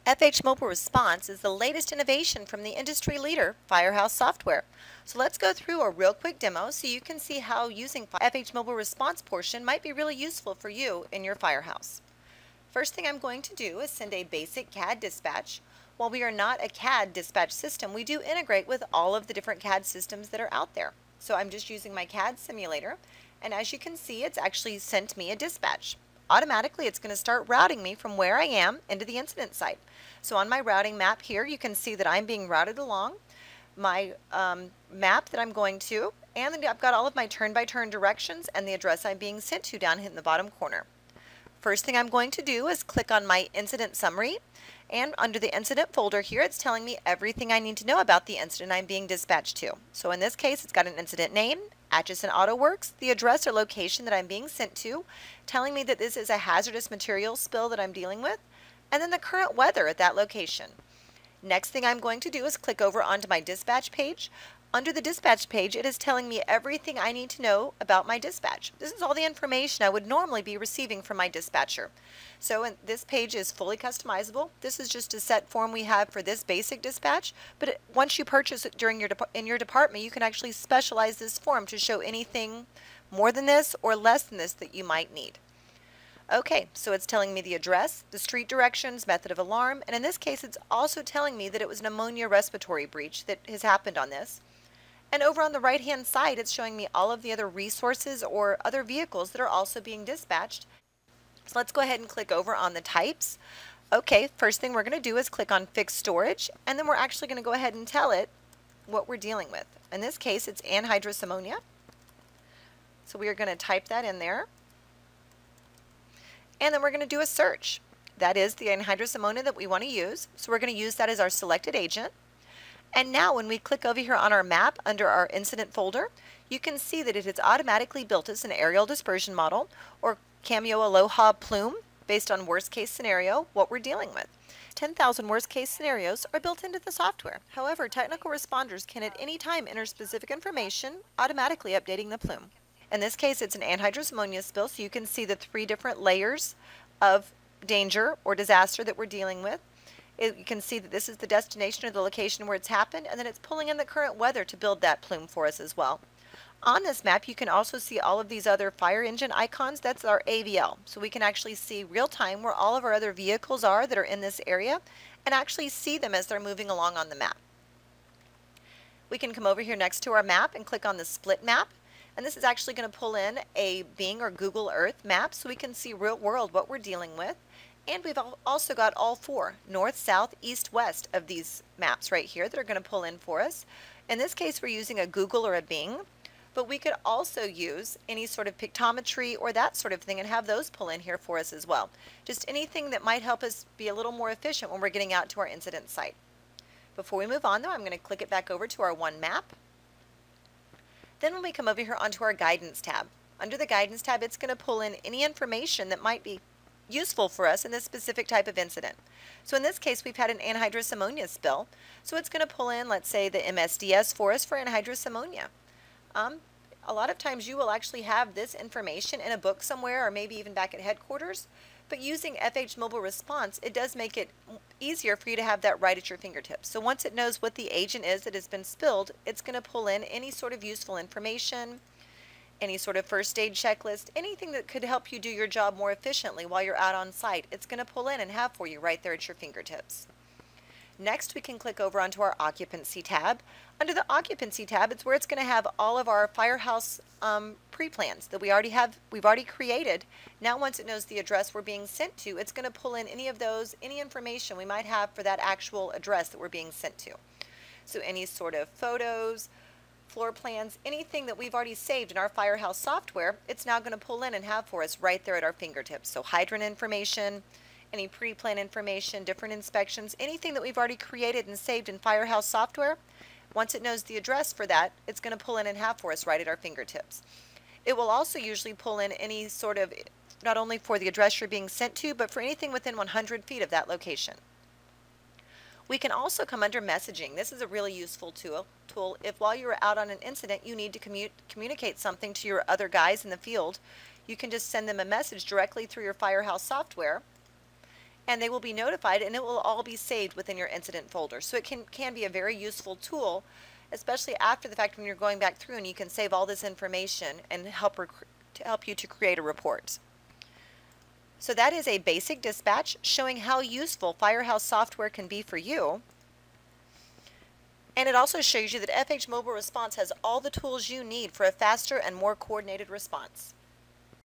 FH Mobile Response is the latest innovation from the industry leader, Firehouse Software. So let's go through a real quick demo so you can see how using FH Mobile Response portion might be really useful for you in your Firehouse. First thing I'm going to do is send a basic CAD dispatch. While we are not a CAD dispatch system, we do integrate with all of the different CAD systems that are out there. So I'm just using my CAD simulator, and as you can see, it's actually sent me a dispatch. Automatically, it's going to start routing me from where I am into the incident site. So on my routing map here, you can see that I'm being routed along my map that I'm going to, and I've got all of my turn-by-turn directions and the address I'm being sent to down in the bottom corner. First thing I'm going to do is click on my incident summary, and under the incident folder here, it's telling me everything I need to know about the incident I'm being dispatched to. So in this case, it's got an incident name, Atchison Auto Works, the address or location that I'm being sent to, telling me that this is a hazardous materials spill that I'm dealing with, and then the current weather at that location. Next thing I'm going to do is click over onto my dispatch page. Under the dispatch page, it is telling me everything I need to know about my dispatch. This is all the information I would normally be receiving from my dispatcher. So this page is fully customizable. This is just a set form we have for this basic dispatch, but once you purchase it in your department, you can actually specialize this form to show anything more than this or less than this that you might need. Okay, so it's telling me the address, the street directions, method of alarm, and in this case it's also telling me that it was an ammonia respiratory breach that has happened on this. And over on the right hand side, it's showing me all of the other resources or other vehicles that are also being dispatched. So let's go ahead and click over on the types. Okay, first thing we're going to do is click on fixed storage, and then we're actually going to go ahead and tell it what we're dealing with. In this case, it's anhydrous ammonia. So we are going to type that in there. And then we're going to do a search. That is the anhydrous ammonia that we want to use. So we're going to use that as our selected agent. And now when we click over here on our map under our incident folder, you can see that it has automatically built us an aerial dispersion model or Cameo Aloha plume based on worst case scenario, what we're dealing with. 10,000 worst case scenarios are built into the software. However, technical responders can at any time enter specific information, automatically updating the plume. In this case, it's an anhydrous ammonia spill, so you can see the 3 different layers of danger or disaster that we're dealing with. You can see that this is the destination or the location where it's happened, and then it's pulling in the current weather to build that plume for us as well. On this map, you can also see all of these other fire engine icons. That's our AVL. So we can actually see real time where all of our other vehicles are that are in this area and actually see them as they're moving along on the map. We can come over here next to our map and click on the split map. And this is actually going to pull in a Bing or Google Earth map so we can see real world what we're dealing with. And we've also got all 4, north, south, east, west of these maps right here that are going to pull in for us. In this case, we're using a Google or a Bing, but we could also use any sort of pictometry or that sort of thing and have those pull in here for us as well. Just anything that might help us be a little more efficient when we're getting out to our incident site. Before we move on though, I'm going to click it back over to our one map. Then when we come over here onto our guidance tab, under the guidance tab, it's going to pull in any information that might be useful for us in this specific type of incident. So in this case, we've had an anhydrous ammonia spill. So it's going to pull in, let's say, the MSDS for us for anhydrous ammonia. A lot of times you will actually have this information in a book somewhere or maybe even back at headquarters. But using FH Mobile Response, it does make it easier for you to have that right at your fingertips. So once it knows what the agent is that has been spilled, it's going to pull in any sort of useful information, any sort of first aid checklist, anything that could help you do your job more efficiently while you're out on site. It's going to pull in and have for you right there at your fingertips. Next, we can click over onto our occupancy tab. Under the occupancy tab, it's where it's going to have all of our firehouse pre-plans that we've already created. Now once it knows the address we're being sent to, it's going to pull in any of those, any information we might have for that actual address that we're being sent to. So any sort of photos, floor plans, anything that we've already saved in our Firehouse software, it's now going to pull in and have for us right there at our fingertips. So hydrant information, any pre-plan information, different inspections, anything that we've already created and saved in Firehouse software, once it knows the address for that, it's going to pull in and have for us right at our fingertips. It will also usually pull in any sort of, not only for the address you're being sent to, but for anything within 100 feet of that location. We can also come under messaging. This is a really useful tool if while you're out on an incident you need to communicate something to your other guys in the field. You can just send them a message directly through your Firehouse software, and they will be notified, and it will all be saved within your incident folder. So it can be a very useful tool, especially after the fact when you're going back through and you can save all this information and help you to create a report. So that is a basic dispatch showing how useful Firehouse software can be for you. And it also shows you that FH Mobile Response has all the tools you need for a faster and more coordinated response.